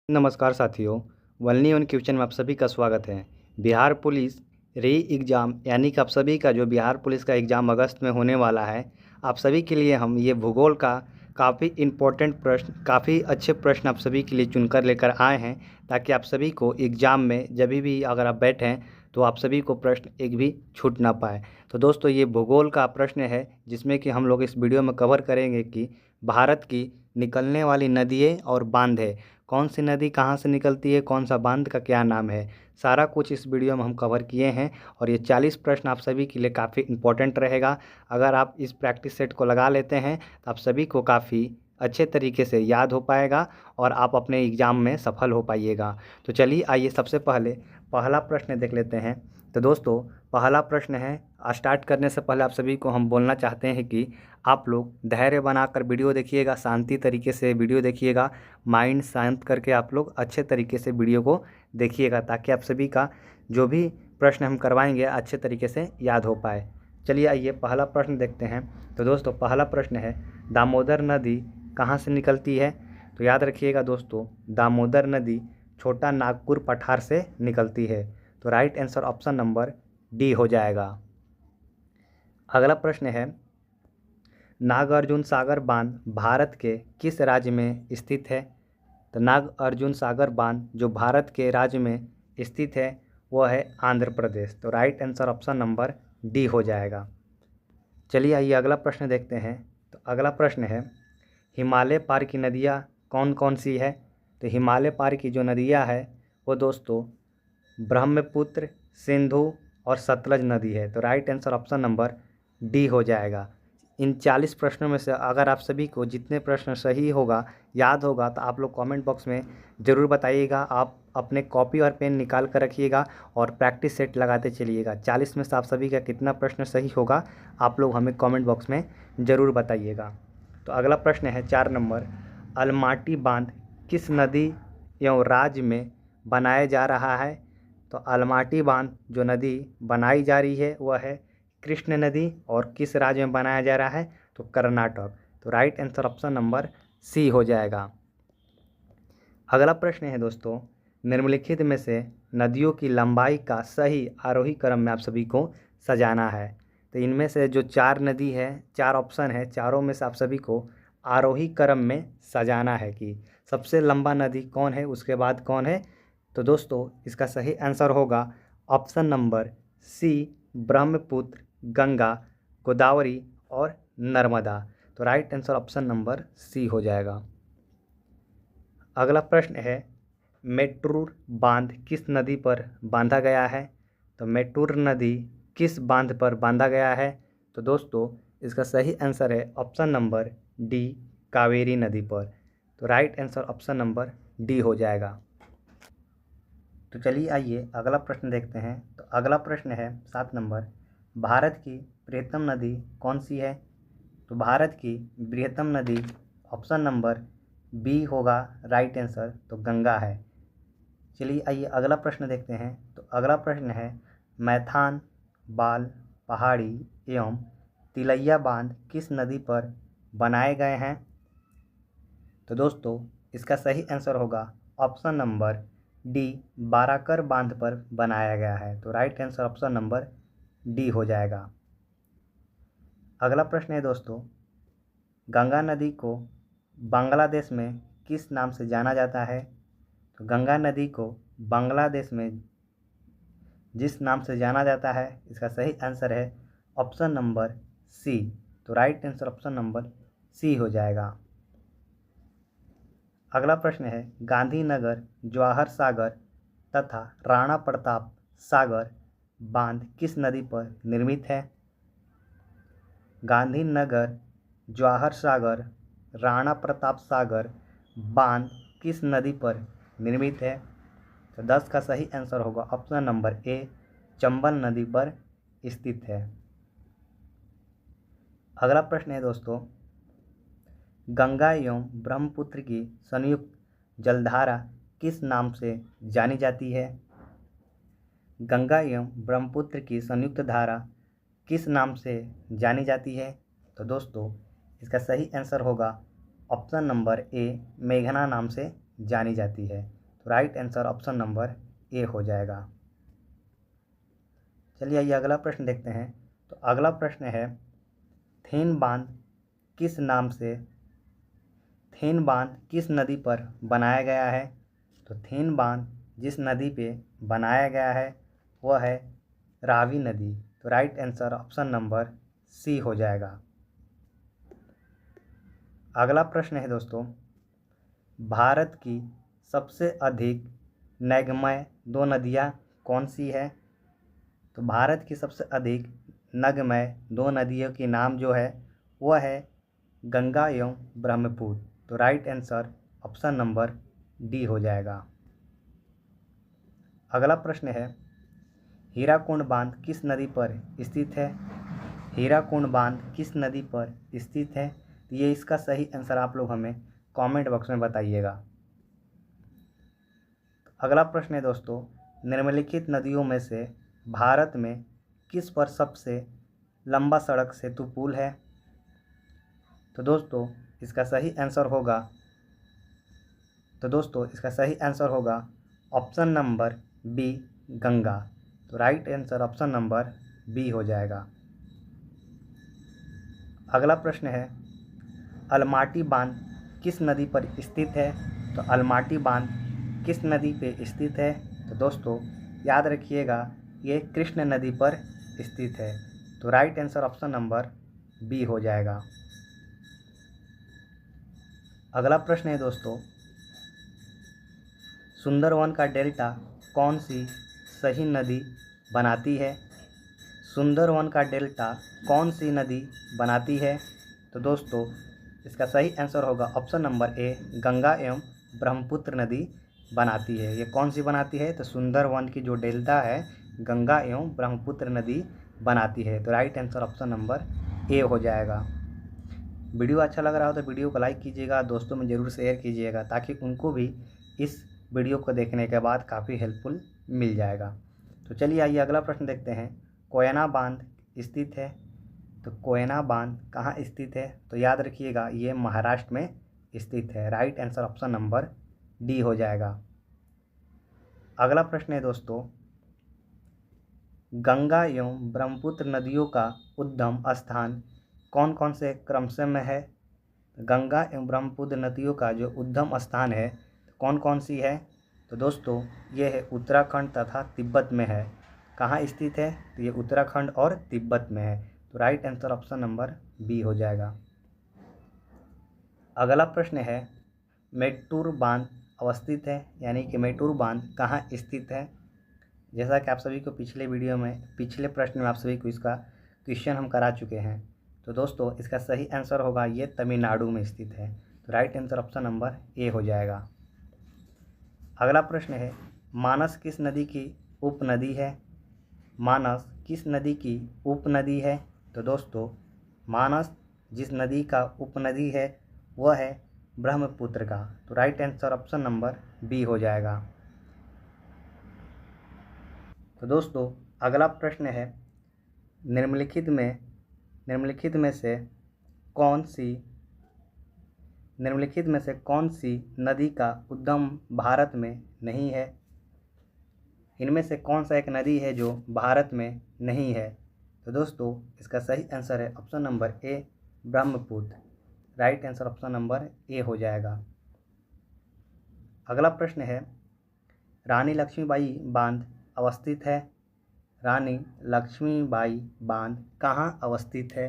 नमस्कार साथियों, वल्नी on question में आप सभी का स्वागत है। बिहार पुलिस री एग्ज़ाम यानी कि आप सभी का जो बिहार पुलिस का एग्ज़ाम अगस्त में होने वाला है, आप सभी के लिए हम ये भूगोल का काफ़ी इम्पोर्टेंट प्रश्न, काफ़ी अच्छे प्रश्न आप सभी के लिए चुनकर लेकर आए हैं, ताकि आप सभी को एग्ज़ाम में जब भी अगर आप बैठें तो आप सभी को प्रश्न एक भी छूट ना पाए। तो दोस्तों, ये भूगोल का प्रश्न है जिसमें कि हम लोग इस वीडियो में कवर करेंगे कि भारत की निकलने वाली नदियाँ और बांध है, कौन सी नदी कहाँ से निकलती है, कौन सा बांध का क्या नाम है, सारा कुछ इस वीडियो में हम कवर किए हैं। और ये 40 प्रश्न आप सभी के लिए काफ़ी इम्पोर्टेंट रहेगा। अगर आप इस प्रैक्टिस सेट को लगा लेते हैं तो आप सभी को काफ़ी अच्छे तरीके से याद हो पाएगा और आप अपने एग्ज़ाम में सफल हो पाइएगा। तो चलिए आइए सबसे पहले पहला प्रश्न देख लेते हैं। तो दोस्तों, पहला प्रश्न है, स्टार्ट करने से पहले आप सभी को हम बोलना चाहते हैं कि आप लोग धैर्य बनाकर वीडियो देखिएगा, शांति तरीके से वीडियो देखिएगा, माइंड शांत करके आप लोग अच्छे तरीके से वीडियो को देखिएगा, ताकि आप सभी का जो भी प्रश्न हम करवाएंगे अच्छे तरीके से याद हो पाए। चलिए आइए पहला प्रश्न देखते हैं। तो दोस्तों, पहला प्रश्न है, दामोदर नदी कहाँ से निकलती है? तो याद रखिएगा दोस्तों, दामोदर नदी छोटा नागपुर पठार से निकलती है। तो right answer option number D हो जाएगा। अगला प्रश्न है, नागार्जुन सागर बांध भारत के किस राज्य में स्थित है? तो नागार्जुन सागर बांध जो भारत के राज्य में स्थित है वह है आंध्र प्रदेश। तो right answer option number D हो जाएगा। चलिए आइए अगला प्रश्न देखते हैं। तो अगला प्रश्न है, हिमालय पार की नदियाँ कौन कौन सी है? तो हिमालय पार की जो नदियाँ है वो दोस्तों ब्रह्मपुत्र, सिंधु और सतलज नदी है। तो right answer option number D हो जाएगा। इन 40 प्रश्नों में से अगर आप सभी को जितने प्रश्न सही होगा, याद होगा, तो आप लोग कमेंट बॉक्स में ज़रूर बताइएगा। आप अपने कॉपी और पेन निकाल कर रखिएगा और प्रैक्टिस सेट लगाते चलिएगा। 40 में से आप सभी का कितना प्रश्न सही होगा, आप लोग हमें कमेंट बॉक्स में ज़रूर बताइएगा। तो अगला प्रश्न है 4 नंबर, अलमाटी बांध किस नदी एवं राज्य में बनाया जा रहा है? तो अलमाटी बांध जो नदी बनाई जा रही है वह है कृष्ण नदी, और किस राज्य में बनाया जा रहा है? तो कर्नाटक। तो right answer option number C हो जाएगा। अगला प्रश्न है दोस्तों, निम्नलिखित में से नदियों की लंबाई का सही आरोही क्रम में आप सभी को सजाना है। तो इनमें से जो 4 नदी है, 4 ऑप्शन है, चारों में से आप सभी को आरोही क्रम में सजाना है कि सबसे लंबा नदी कौन है, उसके बाद कौन है। तो दोस्तों, इसका सही आंसर होगा option number C, Brahmaputra, Ganga, Godavari और नर्मदा। तो right answer option number C हो जाएगा। अगला प्रश्न है, मेट्टूर बांध किस नदी पर बांधा गया है? तो मेट्टूर नदी किस बांध पर बांधा गया है? तो दोस्तों, इसका सही आंसर है ऑप्शन नंबर डी, कावेरी नदी पर। तो right answer option number D हो जाएगा। तो चलिए आइए अगला प्रश्न देखते हैं। तो अगला प्रश्न है 7 नंबर, भारत की बृहत्तम नदी कौन सी है? तो भारत की बृहत्तम नदी ऑप्शन नंबर बी होगा राइट आंसर, तो गंगा है। चलिए आइए अगला प्रश्न देखते हैं। तो अगला प्रश्न है, मैथान, बाल, पहाड़ी एवं तिलैया बांध किस नदी पर बनाए गए हैं? तो दोस्तों, इसका सही आंसर होगा ऑप्शन नंबर डी, बाराकर बांध पर बनाया गया है। तो right answer option number D हो जाएगा। अगला प्रश्न है दोस्तों, गंगा नदी को बांग्लादेश में किस नाम से जाना जाता है? तो गंगा नदी को बांग्लादेश में जिस नाम से जाना जाता है, इसका सही आंसर है ऑप्शन नंबर सी। तो right answer option number C हो जाएगा। अगला प्रश्न है, गांधीनगर जवाहर सागर तथा राणा प्रताप सागर बांध किस नदी पर निर्मित है? गांधीनगर जवाहर सागर राणा प्रताप सागर बांध किस नदी पर निर्मित है? तो 10 का सही आंसर होगा ऑप्शन नंबर ए, चंबल नदी पर स्थित है। अगला प्रश्न है दोस्तों, गंगा एवं ब्रह्मपुत्र की संयुक्त जलधारा किस नाम से जानी जाती है? गंगा एवं ब्रह्मपुत्र की संयुक्त धारा किस नाम से जानी जाती है? तो दोस्तों, इसका सही आंसर होगा ऑप्शन नंबर ए, मेघना नाम से जानी जाती है। तो right answer option number A हो जाएगा। चलिए आइए अगला प्रश्न देखते हैं। तो अगला प्रश्न है, थेन बांध किस नाम से थेन बांध किस नदी पर बनाया गया है? तो थेन बांध जिस नदी पे बनाया गया है वह है रावी नदी। तो right answer option number C हो जाएगा। अगला प्रश्न है दोस्तों, भारत की सबसे अधिक नगमय 2 नदियाँ कौन सी है? तो भारत की सबसे अधिक नगमय 2 नदियों के नाम जो है वह है गंगा एवं ब्रह्मपुत्र। तो right answer option number D हो जाएगा। अगला प्रश्न है, हीराकुंड बांध किस नदी पर स्थित है? हीराकुंड बांध किस नदी पर स्थित है? तो ये इसका सही आंसर आप लोग हमें कमेंट बॉक्स में बताइएगा। अगला प्रश्न है दोस्तों, निम्नलिखित नदियों में से भारत में किस पर सबसे लंबा सड़क सेतु पुल है? तो दोस्तों इसका सही आंसर होगा ऑप्शन नंबर बी गंगा। तो right answer option number B हो जाएगा। अगला प्रश्न है, अलमाटी बांध किस नदी पर स्थित है? तो अलमाटी बांध किस नदी पे स्थित है? तो दोस्तों याद रखिएगा ये कृष्ण नदी पर स्थित है। तो right answer option number B हो जाएगा। अगला प्रश्न है दोस्तों, सुंदरवन का डेल्टा कौन सी सही नदी बनाती है? सुंदरवन का डेल्टा कौन सी नदी बनाती है? तो दोस्तों इसका सही आंसर होगा ऑप्शन नंबर ए गंगा एवं ब्रह्मपुत्र नदी बनाती है। ये कौन सी बनाती है? तो सुंदरवन की जो डेल्टा है गंगा एवं ब्रह्मपुत्र नदी बनाती है। तो right answer option number A हो जाएगा। वीडियो अच्छा लग रहा हो तो वीडियो को लाइक कीजिएगा, दोस्तों में ज़रूर शेयर कीजिएगा ताकि उनको भी इस वीडियो को देखने के बाद काफ़ी हेल्पफुल मिल जाएगा। तो चलिए आइए अगला प्रश्न देखते हैं। कोयना बांध स्थित है? तो कोयना बांध कहाँ स्थित है? तो याद रखिएगा ये महाराष्ट्र में स्थित है। Right answer option number D हो जाएगा। अगला प्रश्न है दोस्तों, गंगा एवं ब्रह्मपुत्र नदियों का उद्गम स्थान कौन कौन से क्रमशः में है? गंगा एवं ब्रह्मपुत्र नदियों का जो उद्गम स्थान है कौन कौन सी है? तो दोस्तों ये है उत्तराखंड तथा तिब्बत में है। कहाँ स्थित है? तो ये उत्तराखंड और तिब्बत में है। तो right answer option number B हो जाएगा। अगला प्रश्न है, मेट्टूर बांध अवस्थित है, यानी कि मेट्टूर बांध कहाँ स्थित है? जैसा कि आप सभी को पिछले प्रश्न में आप सभी को इसका क्वेश्चन हम करा चुके हैं। तो दोस्तों इसका सही आंसर होगा ये तमिलनाडु में स्थित है। तो right answer option number A हो जाएगा। अगला प्रश्न है, मानस किस नदी की उपनदी है? मानस किस नदी की उपनदी है? तो दोस्तों मानस जिस नदी का उपनदी है वह है ब्रह्मपुत्र का। तो right answer option number B हो जाएगा। तो दोस्तों अगला प्रश्न है, निम्नलिखित में से कौन सी नदी का उद्गम भारत में नहीं है? इनमें से कौन सा एक नदी है जो भारत में नहीं है? तो दोस्तों इसका सही आंसर है option number A Brahmaputra. Right answer option number A हो जाएगा। अगला प्रश्न है, रानी लक्ष्मीबाई बांध अवस्थित है? रानी लक्ष्मीबाई बांध कहाँ अवस्थित है?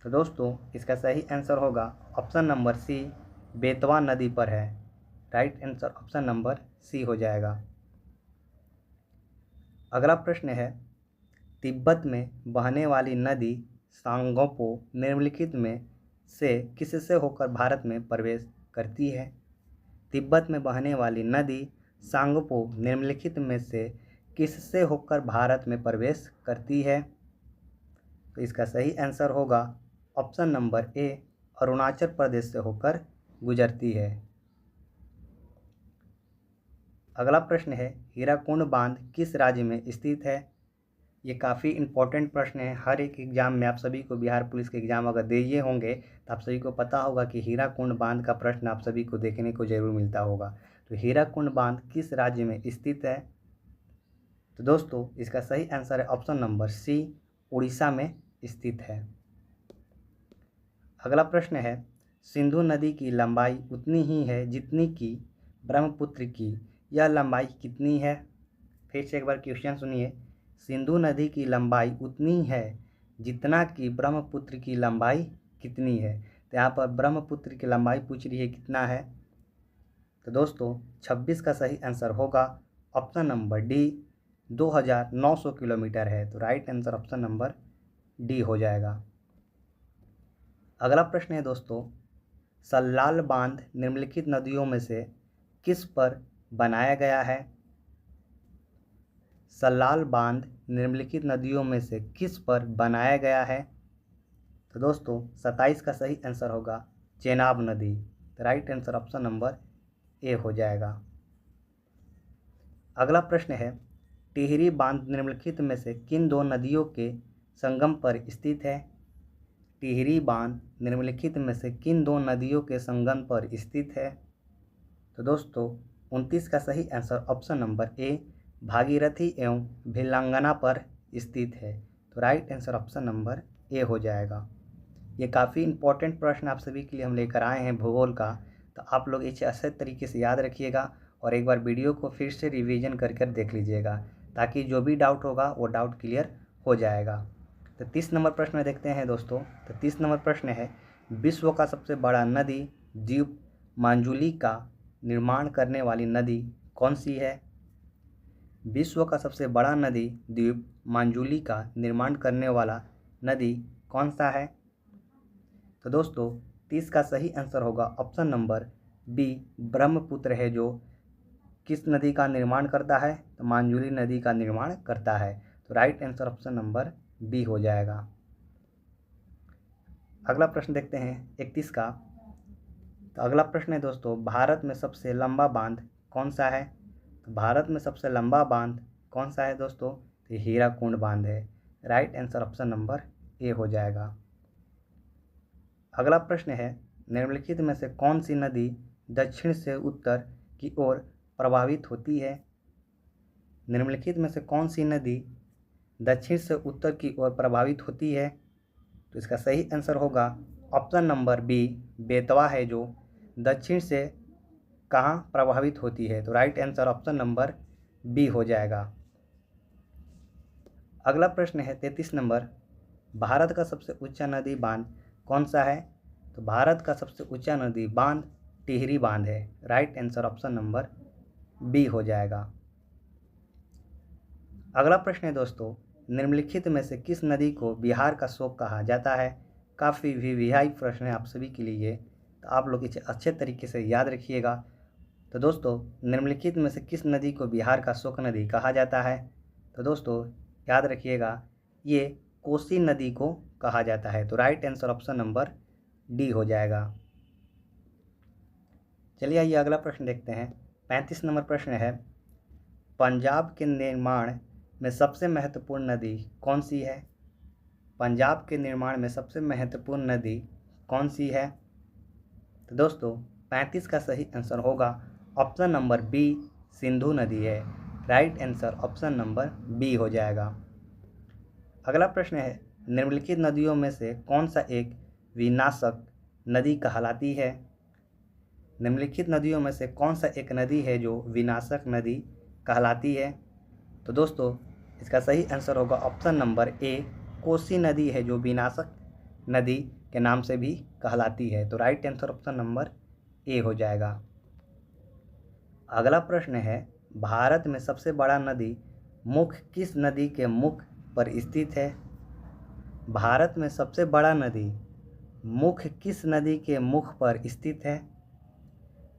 तो दोस्तों इसका सही आंसर होगा ऑप्शन नंबर सी बेतवा नदी पर है। Right answer option number C हो जाएगा। अगला प्रश्न है, तिब्बत में बहने वाली नदी सांगोपो निम्नलिखित में से किससे होकर भारत में प्रवेश करती है? तिब्बत में बहने वाली नदी सांगोपो निम्नलिखित में से किससे होकर भारत में प्रवेश करती है? तो इसका सही आंसर होगा option number A Arunachal Pradesh से होकर गुजरती है। अगला प्रश्न है, हीराकुंड बांध किस राज्य में स्थित है? ये काफ़ी इम्पोर्टेंट प्रश्न है। हर एक एग्ज़ाम में आप सभी को, बिहार पुलिस के एग्ज़ाम अगर दिए होंगे तो आप सभी को पता होगा कि हीराकुंड बांध का प्रश्न आप सभी को देखने को ज़रूर मिलता होगा। तो हीराकुंड बांध किस राज्य में स्थित है? तो दोस्तों इसका सही आंसर है ऑप्शन नंबर सी, उड़ीसा में स्थित है। अगला प्रश्न है, सिंधु नदी की लंबाई उतनी ही है जितनी कि ब्रह्मपुत्र की, यह लंबाई कितनी है? फिर से एक बार क्वेश्चन सुनिए। सिंधु नदी की लंबाई उतनी है जितना कि ब्रह्मपुत्र की लंबाई कितनी है? तो यहाँ पर ब्रह्मपुत्र की लंबाई पूछ रही है, कितना है? तो दोस्तों 26 का सही आंसर होगा ऑप्शन नंबर डी, 2900 किलोमीटर है। तो right answer option number D हो जाएगा। अगला प्रश्न है दोस्तों, सल्लाल बांध निम्नलिखित नदियों में से किस पर बनाया गया है? सल्लाल बांध निम्नलिखित नदियों में से किस पर बनाया गया है? तो दोस्तों 27 का सही आंसर होगा चेनाब नदी। तो right answer option number A हो जाएगा। अगला प्रश्न है, टिहरी बांध निम्नलिखित में से किन दो नदियों के संगम पर स्थित है? टिहरी बांध निम्नलिखित में से किन दो नदियों के संगम पर स्थित है? तो दोस्तों 29 का सही answer option number A, Bhagirathi एवं भिलंगना पर स्थित है। तो right answer option number A हो जाएगा। ये काफ़ी इंपॉर्टेंट प्रश्न आप सभी के लिए हम लेकर आए हैं भूगोल का। तो आप लोग इसे अच्छे तरीके से याद रखिएगा और एक बार वीडियो को फिर से रिवीजन कर देख लीजिएगा, ताकि जो भी डाउट होगा वो डाउट क्लियर हो जाएगा। तो 30 नंबर प्रश्न देखते हैं दोस्तों। तो 30 नंबर प्रश्न है, विश्व का सबसे बड़ा नदी द्वीप मांजुली का निर्माण करने वाली नदी कौन सी है? विश्व का सबसे बड़ा नदी द्वीप मांजुली का निर्माण करने वाला नदी कौन सा है? तो दोस्तों 30 का सही आंसर होगा ऑप्शन नंबर बी, ब्रह्मपुत्र है, जो किस नदी का निर्माण करता है? तो मांजुली नदी का निर्माण करता है। तो right answer option number B हो जाएगा। अगला प्रश्न देखते हैं 31 का। तो अगला प्रश्न है दोस्तों, भारत में सबसे लंबा बांध कौन सा है? तो भारत में सबसे लंबा बांध कौन सा है दोस्तों? तो हीराकुंड बांध है। Right answer option number A हो जाएगा। अगला प्रश्न है, निम्नलिखित में से कौन सी नदी दक्षिण से उत्तर की ओर प्रवाहित होती है? निम्नलिखित में से कौन सी नदी दक्षिण से उत्तर की ओर प्रवाहित होती है? तो इसका सही आंसर होगा ऑप्शन नंबर बी, बेतवा है, जो दक्षिण से कहाँ प्रभावित होती है? तो right answer option number B हो जाएगा। अगला प्रश्न है 33 नंबर, भारत का सबसे ऊंचा नदी बांध कौन सा है? तो भारत का सबसे ऊंचा नदी बांध टिहरी बांध है। Right answer option number B हो जाएगा। अगला प्रश्न है दोस्तों, निम्नलिखित में से किस नदी को बिहार का शोक कहा जाता है? काफ़ी वीवीआई प्रश्न है आप सभी के लिए, तो आप लोग इसे अच्छे तरीके से याद रखिएगा। तो दोस्तों निम्नलिखित में से किस नदी को बिहार का शोक नदी कहा जाता है? तो दोस्तों याद रखिएगा, ये कोसी नदी को कहा जाता है। तो right answer option number D हो जाएगा। चलिए आइए अगला प्रश्न देखते हैं। 35 नंबर प्रश्न है, पंजाब के निर्माण में सबसे महत्वपूर्ण नदी कौन सी है? पंजाब के निर्माण में सबसे महत्वपूर्ण नदी कौन सी है? तो दोस्तों 35 का सही आंसर होगा ऑप्शन नंबर बी, सिंधु नदी है। Right answer option number B हो जाएगा। अगला प्रश्न है, निम्नलिखित नदियों में से कौन सा एक विनाशक नदी कहलाती है? निम्नलिखित नदियों में से कौन सा एक नदी है जो विनाशक नदी कहलाती है? तो दोस्तों इसका सही आंसर होगा ऑप्शन नंबर ए, कोसी नदी है, जो विनाशक नदी के नाम से भी कहलाती है। तो right answer option number A हो जाएगा। अगला प्रश्न है, भारत में सबसे बड़ा नदी मुख किस नदी के मुख पर स्थित है? भारत में सबसे बड़ा नदी मुख किस नदी के मुख पर स्थित है?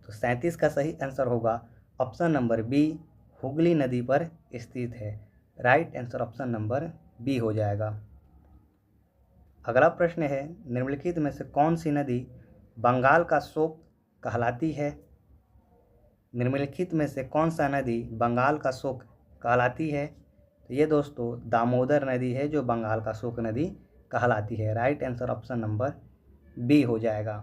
तो 37 का सही आंसर होगा ऑप्शन नंबर बी, हुगली नदी पर स्थित है। Right answer option number B हो जाएगा। अगला प्रश्न है, निम्नलिखित में से कौन सी नदी बंगाल का शोक कहलाती है? निम्नलिखित में से कौन सा नदी बंगाल का शोक कहलाती है? ये दोस्तों दामोदर नदी है जो बंगाल का शोक नदी कहलाती है। Right answer option number B हो जाएगा।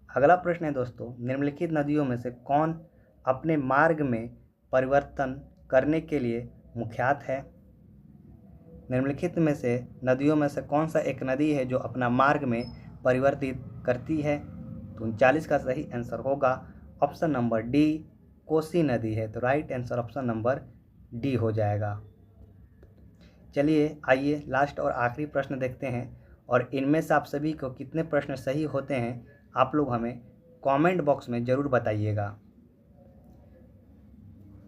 अगला प्रश्न है दोस्तों, निम्नलिखित नदियों में से कौन अपने मार्ग में परिवर्तन करने के लिए मुख्यात है? निम्नलिखित में से नदियों में से कौन सा एक नदी है जो अपना मार्ग में परिवर्तित करती है? तो 39 का सही आंसर होगा ऑप्शन नंबर डी, कोसी नदी है। तो right answer option number D हो जाएगा। चलिए आइए लास्ट और आखिरी प्रश्न देखते हैं, और इनमें से आप सभी को कितने प्रश्न सही होते हैं आप लोग हमें कमेंट बॉक्स में ज़रूर बताइएगा।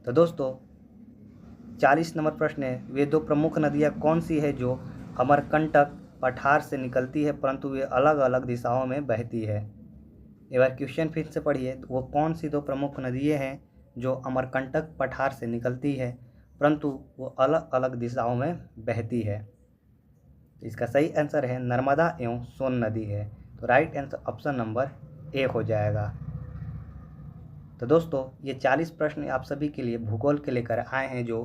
तो दोस्तों 40 नंबर प्रश्न है, वे दो प्रमुख नदियाँ कौन सी है जो अमरकंटक पठार से निकलती है परंतु वे अलग अलग दिशाओं में बहती है? एक बार क्वेश्चन फिर से पढ़िए। तो वो कौन सी दो प्रमुख नदियाँ हैं जो अमरकंटक पठार से निकलती है परंतु वो अलग अलग दिशाओं में बहती है? तो इसका सही आंसर है नर्मदा एवं सोन नदी है। तो right answer option number A हो जाएगा। तो दोस्तों ये 40 प्रश्न आप सभी के लिए भूगोल के लेकर आए हैं जो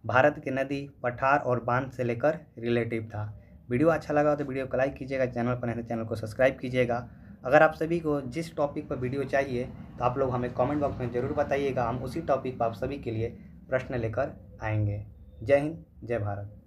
भारत के नदी, पठार और बांध से लेकर रिलेटिव था। वीडियो अच्छा लगा तो वीडियो को लाइक कीजिएगा, चैनल पर नए चैनल को सब्सक्राइब कीजिएगा। अगर आप सभी को जिस टॉपिक पर वीडियो चाहिए तो आप लोग हमें कमेंट बॉक्स में ज़रूर बताइएगा, हम उसी टॉपिक पर आप सभी के लिए प्रश्न लेकर आएंगे। जय हिंद, जय भारत।